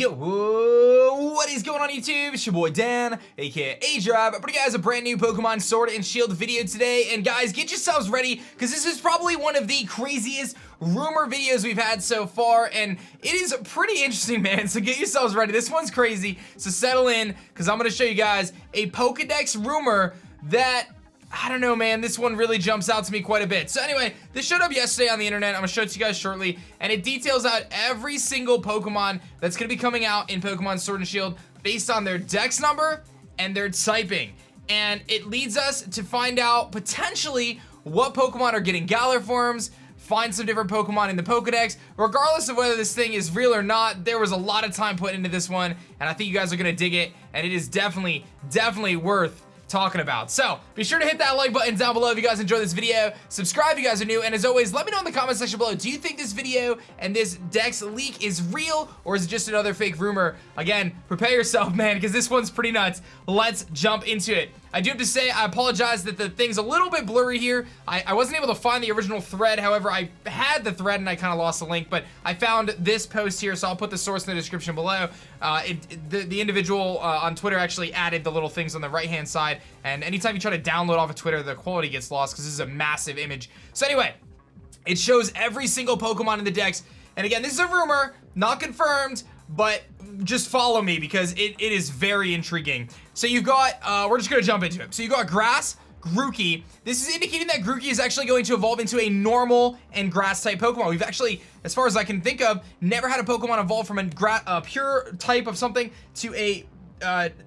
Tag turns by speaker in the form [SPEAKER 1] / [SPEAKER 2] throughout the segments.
[SPEAKER 1] Yo, what is going on YouTube? It's your boy Dan, aka aDrive. I'm bringing you guys a brand new Pokemon Sword and Shield video today. And guys, get yourselves ready, because this is probably one of the craziest rumor videos we've had so far. And it is pretty interesting, man. So get yourselves ready. This one's crazy. So settle in, because I'm going to show you guys a Pokedex rumor that, I don't know, man, this one really jumps out to me quite a bit. So anyway, this showed up yesterday on the internet. I'm gonna show it to you guys shortly, and it details out every single Pokemon that's gonna be coming out in Pokemon Sword and Shield based on their dex number and their typing. And it leads us to find out potentially what Pokemon are getting Galar forms, find some different Pokemon in the Pokedex. Regardless of whether this thing is real or not, there was a lot of time put into this one, and I think you guys are gonna dig it, and it is definitely worth talking about. So be sure to hit that like button down below if you guys enjoyed this video. Subscribe if you guys are new, and as always, let me know in the comment section below, do you think this video and this Dex leak is real, or is it just another fake rumor? Again, prepare yourself, man, because this one's pretty nuts. Let's jump into it. I do have to say, I apologize that the thing's a little bit blurry here. I wasn't able to find the original thread. However, I had the thread and I kind of lost the link, but I found this post here, so I'll put the source in the description below. The individual on Twitter actually added the little things on the right-hand side, and anytime you try to download off of Twitter, the quality gets lost because this is a massive image. So anyway, it shows every single Pokemon in the Dex, and again, this is a rumor, not confirmed, but just follow me because it is very intriguing. So you've got, we're just gonna jump into it. So you got Grass, Grookey. This is indicating that Grookey is actually going to evolve into a normal and grass type Pokemon. We've actually, as far as I can think of, never had a Pokemon evolve from a pure type of something to a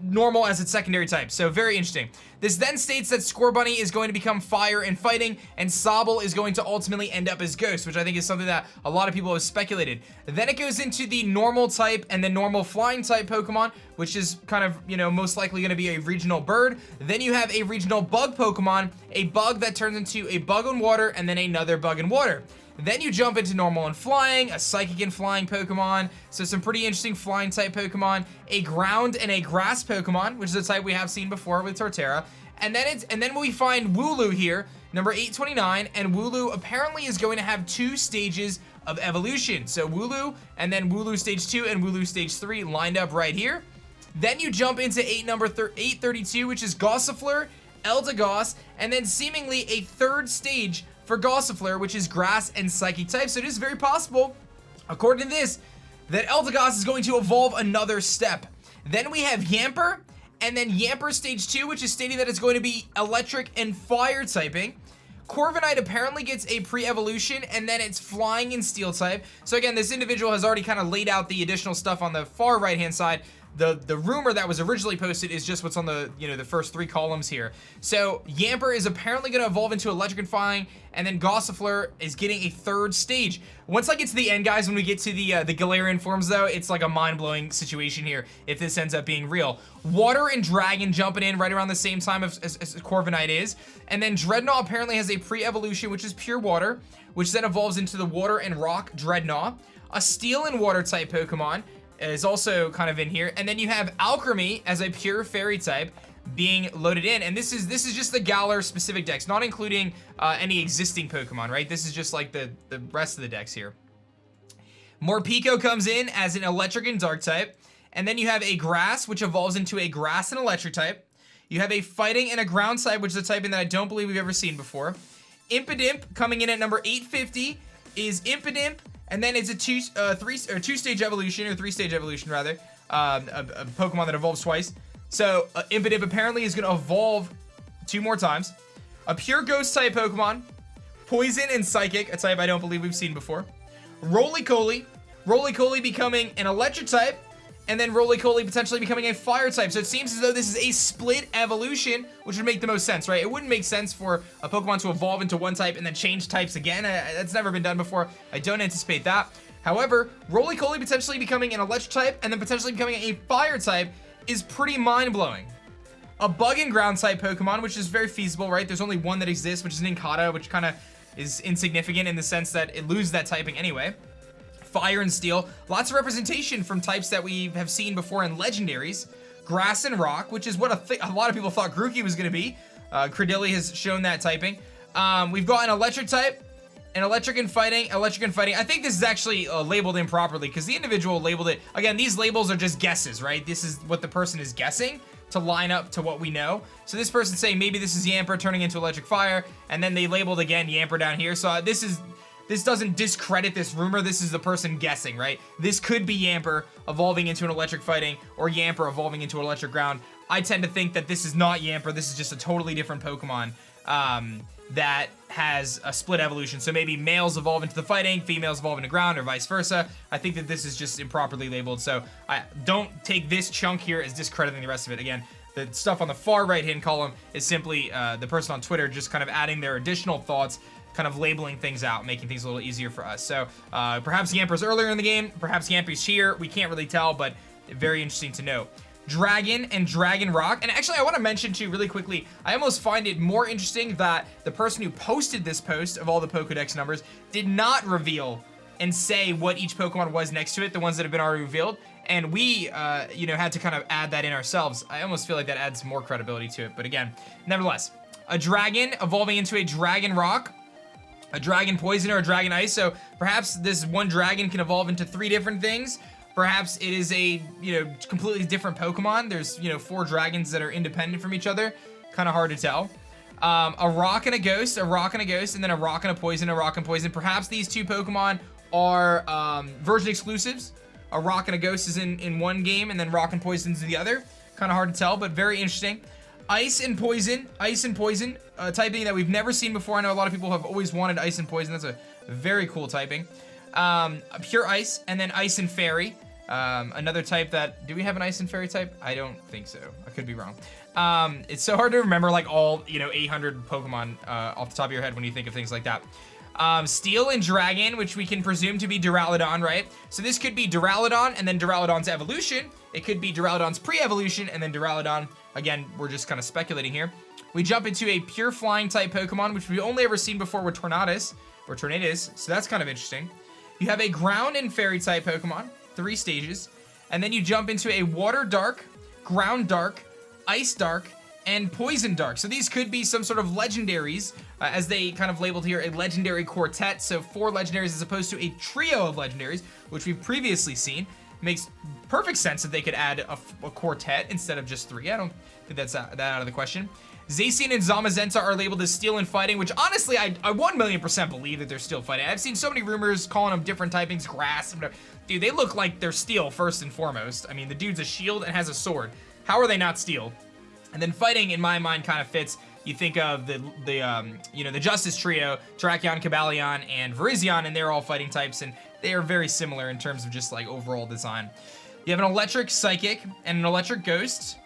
[SPEAKER 1] normal as its secondary type. So very interesting. This then states that Scorbunny is going to become fire and fighting, and Sobble is going to ultimately end up as Ghost, which I think is something that a lot of people have speculated. Then it goes into the normal type and the normal flying type Pokemon, which is kind of, you know, most likely going to be a regional bird. Then you have a regional bug Pokemon, a bug that turns into a bug in water, and then another bug in water. Then you jump into normal and flying, a psychic and flying Pokemon, so some pretty interesting flying type Pokemon, a ground and a grass Pokemon, which is a type we have seen before with Torterra, and then we find Wooloo here, number 829, and Wooloo apparently is going to have 2 stages of evolution. So Wooloo, and then Wooloo stage 2 and Wooloo stage 3 lined up right here. Then you jump into number 832, which is Gossifleur, Eldegoss, and then seemingly a 3rd stage for Gossifleur, which is grass and psychic type. So it is very possible, according to this, that Eldegoss is going to evolve another step. Then we have Yamper, and then Yamper stage 2, which is stating that it's going to be electric and fire typing. Corviknight apparently gets a pre-evolution, and then it's flying and steel type. So again, this individual has already kind of laid out the additional stuff on the far right-hand side. The rumor that was originally posted is just what's on the, you know, the first 3 columns here. So Yamper is apparently going to evolve into electric and flying, and then Gossifleur is getting a 3rd stage. Once I get to the end, guys, when we get to the Galarian forms, though, it's like a mind-blowing situation here if this ends up being real. Water and Dragon jumping in right around the same time as Corviknight is, and then Dreadnought apparently has a pre-evolution, which is pure water, which then evolves into the Water and Rock Dreadnought. A Steel and Water type Pokemon is also kind of in here, and then you have Alchemy as a pure fairy type being loaded in, and this is just the Galar specific dex, not including any existing Pokemon, right? This is just like the rest of the decks here. Morpeko comes in as an electric and dark type, and then you have a grass, which evolves into a grass and electric type. You have a fighting and a ground type, which is a typing that I don't believe we've ever seen before. Impidimp coming in at number 850 is Impidimp, and then it's a 2-stage evolution, or 3-stage evolution rather, a Pokemon that evolves twice. So Impidimp apparently is going to evolve 2 more times. A pure ghost type Pokemon, poison and psychic, a type I don't believe we've seen before. Roly-Coly becoming an electric type, and then Roly-Coly potentially becoming a fire type. So it seems as though this is a split evolution, which would make the most sense, right? It wouldn't make sense for a Pokemon to evolve into one type and then change types again. That's never been done before. I don't anticipate that. However, Roly-Coly potentially becoming an electric type and then potentially becoming a fire type is pretty mind-blowing. A bug and ground type Pokemon, which is very feasible, right? There's only one that exists, which is Nincada, which kind of is insignificant in the sense that it loses that typing anyway. Fire and steel, lots of representation from types that we have seen before in legendaries. Grass and rock, which is what a lot of people thought Grookey was going to be. Credilli has shown that typing. We've got an electric type, And electric and fighting. I think this is actually labeled improperly because the individual labeled it. Again, these labels are just guesses, right? This is what the person is guessing to line up to what we know. So this person's saying maybe this is Yamper turning into electric fire, and then they labeled again Yamper down here. So this doesn't discredit this rumor. This is the person guessing, right? This could be Yamper evolving into an electric fighting or Yamper evolving into an electric ground. I tend to think that this is not Yamper. This is just a totally different Pokemon that has a split evolution. So maybe males evolve into the fighting, females evolve into ground, or vice versa. I think that this is just improperly labeled. So I don't take this chunk here as discrediting the rest of it. Again, the stuff on the far right-hand column is simply the person on Twitter just kind of adding their additional thoughts, kind of labeling things out, making things a little easier for us. So perhaps Yamper's earlier in the game, perhaps Yamper's here. We can't really tell, but very interesting to note. Dragon and Dragon Rock. And actually, I want to mention too, really quickly, I almost find it more interesting that the person who posted this post of all the Pokedex numbers did not reveal and say what each Pokemon was next to it, the ones that have been already revealed. And we, you know, had to kind of add that in ourselves. I almost feel like that adds more credibility to it. But again, nevertheless, a dragon evolving into a Dragon Rock, a Dragon Poison, or a Dragon Ice. So perhaps this one dragon can evolve into 3 different things. Perhaps it is a, you know, completely different Pokemon. There's, you know, 4 dragons that are independent from each other. Kind of hard to tell. A rock and a ghost, a rock and a ghost, and then a rock and a poison, a rock and poison. Perhaps these 2 Pokemon are version exclusives. A rock and a ghost is in one game, and then rock and poison's in the other. Kind of hard to tell, but very interesting. Ice and poison, typing that we've never seen before. I know a lot of people have always wanted ice and poison. That's a very cool typing. Pure ice, and then ice and fairy. Another type that, do we have an ice and fairy type? I don't think so. I could be wrong. It's so hard to remember like all, you know, 800 Pokemon off the top of your head when you think of things like that. Steel and Dragon, which we can presume to be Duraludon, right? So this could be Duraludon and then Duraludon's evolution. It could be Duraludon's pre-evolution and then Duraludon. Again, we're just kind of speculating here. We jump into a pure flying type Pokemon, which we've only ever seen before with Tornadus, or Tornadus, so that's kind of interesting. You have a ground and fairy type Pokemon, 3 stages, and then you jump into a water dark, ground dark, ice dark, and poison dark. So these could be some sort of legendaries, as they kind of labeled here, a legendary quartet. So 4 legendaries as opposed to a trio of legendaries, which we've previously seen. Makes perfect sense that they could add a quartet instead of just 3. I don't think that's that out of the question. Zacian and Zamazenta are labeled as steel and fighting, which honestly, I 1,000,000% believe that they're still fighting. I've seen so many rumors calling them different typings, grass, and whatever. Dude, they look like they're steel first and foremost. I mean, the dude's a shield and has a sword. How are they not steel? And then fighting, in my mind, kind of fits. You think of the you know, the Justice Trio, Terrakion, Cobalion, and Virizion, and they're all fighting types, and they are very similar in terms of just like overall design. You have an electric psychic and an electric ghost,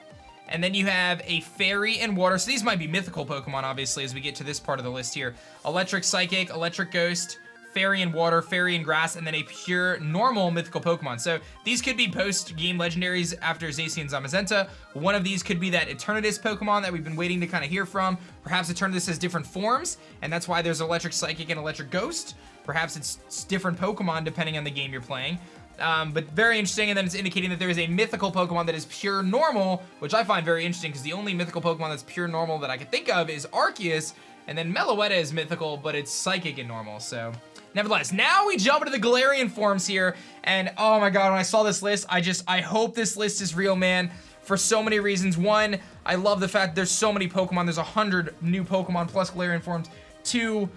[SPEAKER 1] and then you have a fairy and water. So these might be mythical Pokemon, obviously, as we get to this part of the list here. Electric psychic, electric ghost, fairy and water, fairy and grass, and then a pure normal mythical Pokemon. So these could be post-game legendaries after Zacian and Zamazenta. One of these could be that Eternatus Pokemon that we've been waiting to kind of hear from. Perhaps Eternatus has different forms, and that's why there's electric psychic and electric ghost. Perhaps it's different Pokemon depending on the game you're playing. But very interesting, and then it's indicating that there is a mythical Pokemon that is pure normal, which I find very interesting because the only mythical Pokemon that's pure normal that I can think of is Arceus, and then Meloetta is mythical, but it's psychic and normal, so... Nevertheless, now we jump into the Galarian forms here, and oh my god, when I saw this list, I hope this list is real, man, for so many reasons. 1, I love the fact there's so many Pokemon, there's 100 new Pokemon plus Galarian forms. 2,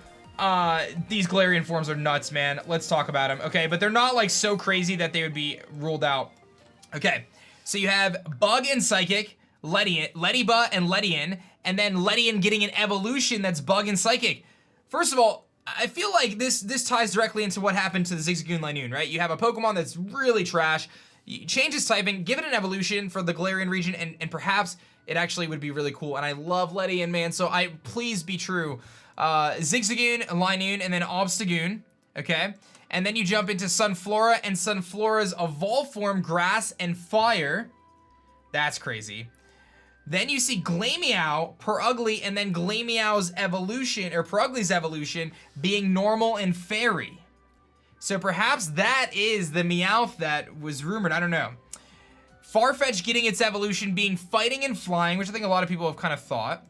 [SPEAKER 1] these Galarian forms are nuts, man. Let's talk about them, okay? But they're not, like, so crazy that they would be ruled out. Okay, so you have Bug and Psychic, Lediba and Ledian, and then Ledian getting an evolution that's Bug and Psychic. First of all, I feel like this ties directly into what happened to the Zigzagoon Linoon, right? You have a Pokemon that's really trash, you change its typing, give it an evolution for the Galarian region, and perhaps it actually would be really cool. And I love Ledian, man, so please be true. Zigzagoon, Linoon, and then Obstagoon, okay? And then you jump into Sunflora, and Sunflora's evolved form, Grass and Fire. That's crazy. Then you see Glameow, Purugly, and then Glameow's evolution, or Purugli's evolution, being normal and fairy. So perhaps that is the Meowth that was rumored, I don't know. Farfetch getting its evolution being fighting and flying, which I think a lot of people have kind of thought.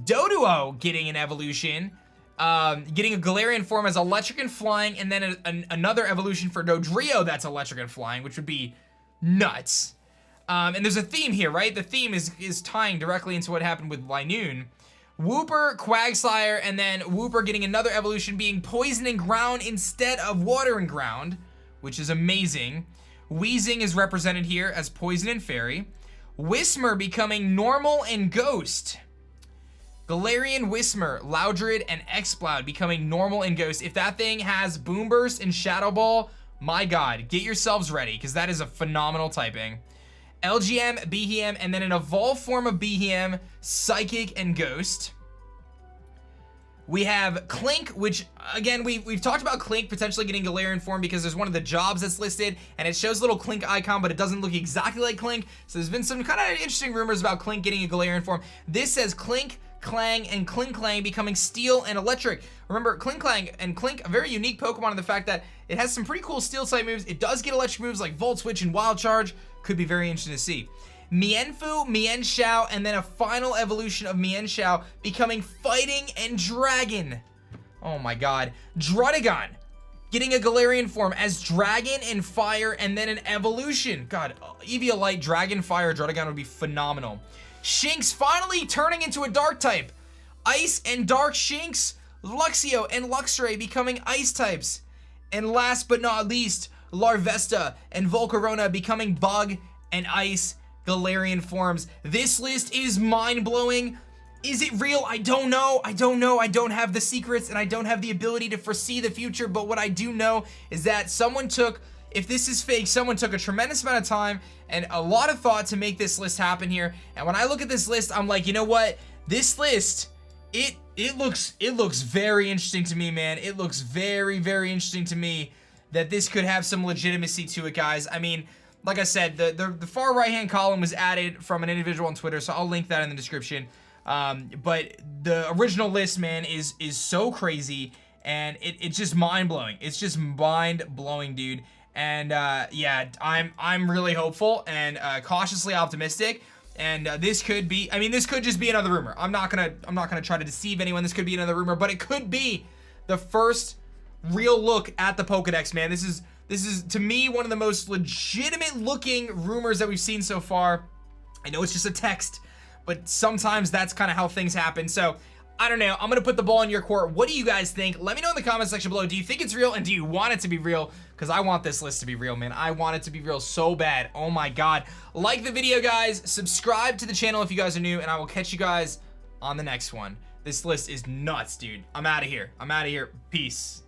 [SPEAKER 1] Doduo getting an evolution, Getting a Galarian form as electric and flying, and then another evolution for Dodrio that's electric and flying, which would be nuts. And there's a theme here, right? The theme is tying directly into what happened with Linoon. Wooper, Quagsire, and then Wooper getting another evolution being Poison and Ground instead of Water and Ground, which is amazing. Weezing is represented here as Poison and Fairy. Whismur becoming Normal and Ghost. Galarian, Whismur, Loudred, and Exploud becoming Normal and Ghost. If that thing has Boom Burst and Shadow Ball, my god, get yourselves ready, because that is a phenomenal typing. LGM, Behem, and then an evolved form of Behem, Psychic, and Ghost. We have Clink, which, again, we've talked about Clink potentially getting Galarian form because there's one of the jobs that's listed, and it shows a little Clink icon, but it doesn't look exactly like Clink. So there's been some kind of interesting rumors about Clink getting a Galarian form. This says Clink, Clang, and Klinklang becoming Steel and Electric. Remember, Klinklang and Clink, a very unique Pokemon in the fact that it has some pretty cool Steel type moves. It does get electric moves like Volt Switch and Wild Charge. Could be very interesting to see. Mienfoo, Mienshao, and then a final evolution of Mienshao becoming Fighting and Dragon. Oh my god. Druddigon getting a Galarian form as Dragon and Fire, and then an evolution. God, Eviolite, Dragon, Fire, Druddigon would be phenomenal. Shinx finally turning into a Dark type. Ice and Dark Shinx, Luxio and Luxray becoming Ice types. And last but not least, Larvesta and Volcarona becoming Bug and Ice Galarian forms. This list is mind-blowing. Is it real? I don't know. I don't have the secrets, and I don't have the ability to foresee the future, but what I do know is that someone took, if this is fake, someone took a tremendous amount of time and a lot of thought to make this list happen here. And when I look at this list, I'm like, you know what? This list, it looks very interesting to me, man. It looks very, very interesting to me that this could have some legitimacy to it, guys. I mean, like I said, the far right-hand column was added from an individual on Twitter, so I'll link that in the description. But the original list, man, is so crazy, and it's just mind-blowing. It's just mind-blowing, dude. And yeah, I'm really hopeful and cautiously optimistic. And this could be, I mean, this could just be another rumor. I'm not gonna try to deceive anyone. This could be another rumor, but it could be the first real look at the Pokedex, man. This is to me one of the most legitimate looking rumors that we've seen so far. I know it's just a text, but sometimes that's kind of how things happen. So I don't know. I'm gonna put the ball in your court. What do you guys think? Let me know in the comment section below. Do you think it's real, and do you want it to be real? Because I want this list to be real, man. I want it to be real so bad. Oh my god. Like the video, guys. Subscribe to the channel if you guys are new, and I will catch you guys on the next one. This list is nuts, dude. I'm out of here. Peace.